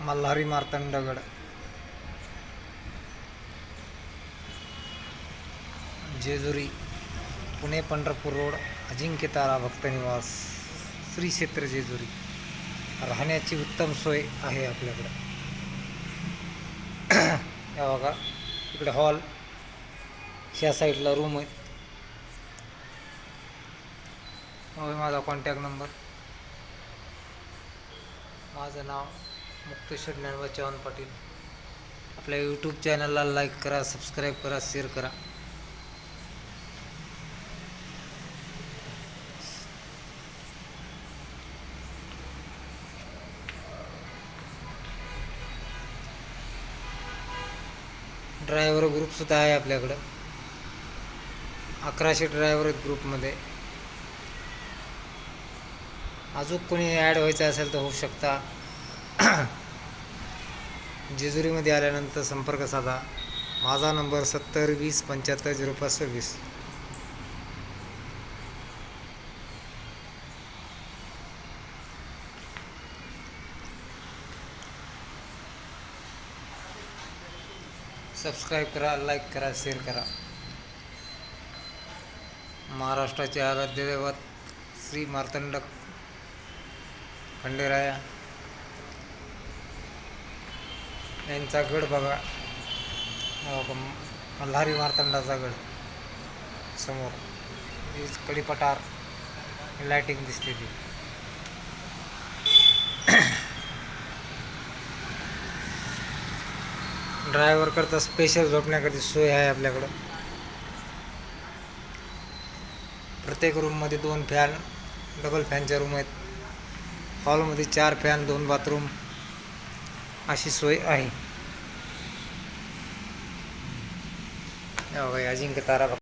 Malhari मार्तंडगड, Jejuri, Pune Pandharpur road, Ajinkyatara भक्तनिवास, Shri क्षेत्र जेजुरी. राहण्याची उत्तम सोय आहे आपल्याकडे. या बघा इकडे हॉल, ह्या साईडला रूम आहेत. माझा कॉन्टॅक्ट नंबर, माझं नाव मुक्तेश्वर ज्ञानोबा चव्हाण पाटील. आपल्या यूट्यूब चॅनलला लाईक करा, सबस्क्राईब करा, शेअर करा. ड्रायव्हर ग्रुपसुद्धा आहे आपल्याकडं. 1100 ड्रायव्हर आहेत ग्रुपमध्ये. अजून कोणी ॲड व्हायचं असेल तर होऊ शकता. जेजुरीमध्ये आल्यानंतर संपर्क साधा. माझा नंबर 7020750526. सबस्क्राईब करा, लाईक करा, शेअर करा. महाराष्ट्राचे आराध्य दैवत श्री मार्तंड खंडेराया यांचा गड बघा. मल्हारी मार्तंडाचा गड समोर कडीपटार लाईटिंग दिसते ती. ड्रायव्हर करता स्पेशल झोपण्याकरता सोय आहे आपल्याकडं. प्रत्येक रूममध्ये 2 फॅन, डबल फॅनच्या रूम आहेत. हॉलमध्ये 4 फॅन, 2 बाथरूम अशी सोय आहे. अजिंक्यतारा